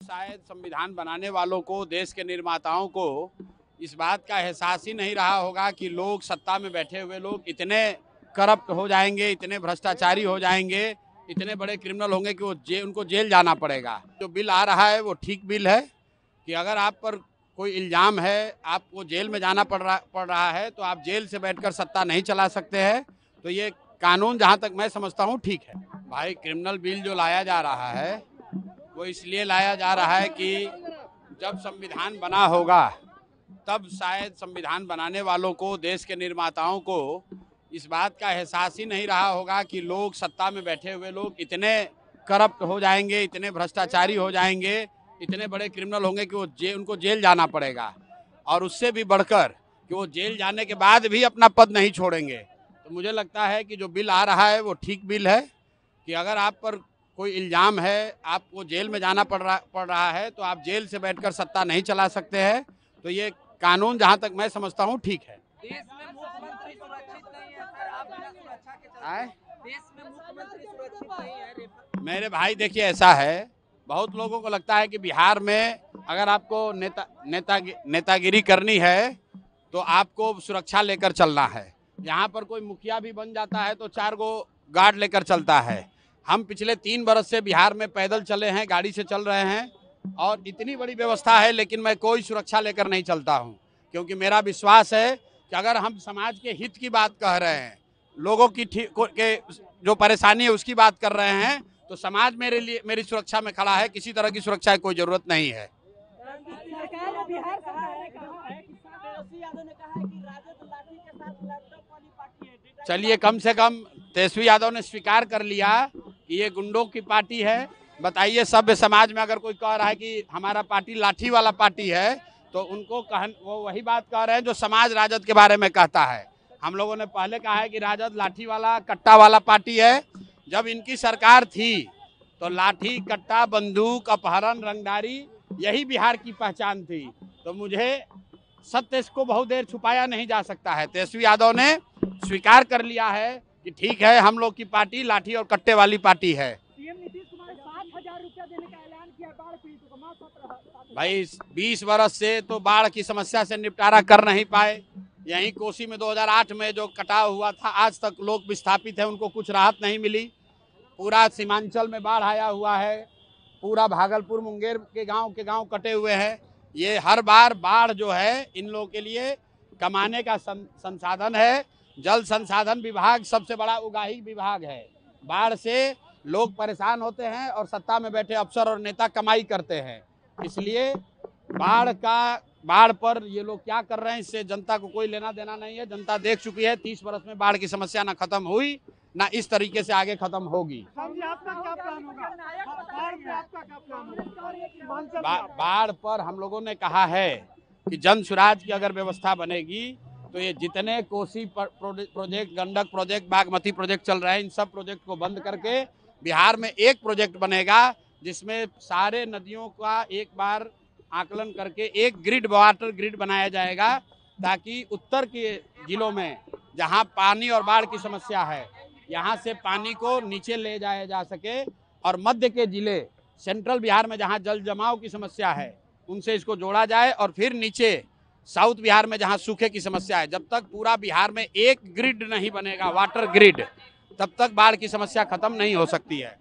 शायद संविधान बनाने वालों को, देश के निर्माताओं को इस बात का एहसास ही नहीं रहा होगा कि लोग, सत्ता में बैठे हुए लोग इतने करप्ट हो जाएंगे, इतने भ्रष्टाचारी हो जाएंगे, इतने बड़े क्रिमिनल होंगे कि उनको जेल जाना पड़ेगा। जो बिल आ रहा है वो ठीक बिल है कि अगर आप पर कोई इल्ज़ाम है, आपको जेल में जाना पड़ रहा है, तो आप जेल से बैठकर सत्ता नहीं चला सकते हैं। तो ये कानून जहाँ तक मैं समझता हूँ ठीक है। भाई, क्रिमिनल बिल जो लाया जा रहा है वो इसलिए लाया जा रहा है कि जब संविधान बना होगा तब शायद संविधान बनाने वालों को, देश के निर्माताओं को इस बात का एहसास ही नहीं रहा होगा कि लोग, सत्ता में बैठे हुए लोग इतने करप्ट हो जाएंगे, इतने भ्रष्टाचारी हो जाएंगे, इतने बड़े क्रिमिनल होंगे कि उनको जेल जाना पड़ेगा। और उससे भी बढ़कर कि वो जेल जाने के बाद भी अपना पद नहीं छोड़ेंगे। तो मुझे लगता है कि जो बिल आ रहा है वो ठीक बिल है कि अगर आप पर कोई इल्ज़ाम है, आपको जेल में जाना पड़ रहा है, तो आप जेल से बैठकर सत्ता नहीं चला सकते हैं। तो ये कानून जहाँ तक मैं समझता हूँ ठीक है। देश में मुख्यमंत्री सुरक्षित नहीं है सर, आप बिना सुरक्षा के चल देश में मुख्यमंत्री सुरक्षित नहीं है। मेरे भाई, देखिए, ऐसा है, बहुत लोगों को लगता है कि बिहार में अगर आपको नेतागिरी करनी है तो आपको सुरक्षा लेकर चलना है। यहाँ पर कोई मुखिया भी बन जाता है तो 4 गो गार्ड लेकर चलता है। हम पिछले 3 बरस से बिहार में पैदल चले हैं, गाड़ी से चल रहे हैं, और इतनी बड़ी व्यवस्था है, लेकिन मैं कोई सुरक्षा लेकर नहीं चलता हूँ, क्योंकि मेरा विश्वास है कि अगर हम समाज के हित की बात कह रहे हैं, लोगों की जो परेशानी है उसकी बात कर रहे हैं, तो समाज मेरी सुरक्षा में खड़ा है। किसी तरह की सुरक्षा की कोई जरूरत नहीं है। चलिए, कम से कम तेजस्वी यादव ने स्वीकार कर लिया कि ये गुंडों की पार्टी है। बताइए, सभ्य समाज में अगर कोई कह रहा है कि हमारा पार्टी लाठी वाला पार्टी है, तो उनको वो वही बात कह रहे हैं जो समाज राजद के बारे में कहता है। हम लोगों ने पहले कहा है कि राजद लाठी वाला, कट्टा वाला पार्टी है। जब इनकी सरकार थी तो लाठी, कट्टा, बंदूक, अपहरण, रंगदारी, यही बिहार की पहचान थी। तो मुझे सत्य को बहुत देर छुपाया नहीं जा सकता है। तेजस्वी यादव ने स्वीकार कर लिया है कि ठीक है, हम लोग की पार्टी लाठी और कट्टे वाली पार्टी है। सीएम नीतीश कुमार 7,000 रुपया देने का ऐलान किया बाढ़ पीड़ितों को। भाई, 20 बरस से तो बाढ़ की समस्या से निपटारा कर नहीं पाए। यहीं कोसी में 2008 में जो कटाव हुआ था, आज तक लोग विस्थापित हैं, उनको कुछ राहत नहीं मिली। पूरा सीमांचल में बाढ़ आया हुआ है, पूरा भागलपुर, मुंगेर के गांव कटे हुए हैं। ये हर बार बाढ़ जो है इन लोगों के लिए कमाने का संसाधन है। जल संसाधन विभाग सबसे बड़ा उगाही विभाग है। बाढ़ से लोग परेशान होते हैं और सत्ता में बैठे अफसर और नेता कमाई करते हैं। इसलिए बाढ़ पर ये लोग क्या कर रहे हैं, इससे जनता को कोई लेना देना नहीं है। जनता देख चुकी है, 30 बरस में बाढ़ की समस्या ना खत्म हुई, ना इस तरीके से आगे खत्म होगी। बाढ़ पर हम लोगों ने कहा है कि जन सुराज की अगर व्यवस्था बनेगी तो ये जितने Kosi project, Gandak project, Bagmati project चल रहे हैं, इन सब प्रोजेक्ट को बंद करके बिहार में एक प्रोजेक्ट बनेगा जिसमें सारे नदियों का एक बार आकलन करके एक ग्रिड, वाटर ग्रिड बनाया जाएगा, ताकि उत्तर के जिलों में जहां पानी और बाढ़ की समस्या है, यहां से पानी को नीचे ले जाया जा सके, और मध्य के जिले, सेंट्रल बिहार में जहां जल जमाव की समस्या है, उनसे इसको जोड़ा जाए, और फिर नीचे साउथ बिहार में जहां सूखे की समस्या है। जब तक पूरा बिहार में एक ग्रिड नहीं बनेगा, वाटर ग्रिड, तब तक बाढ़ की समस्या खत्म नहीं हो सकती है।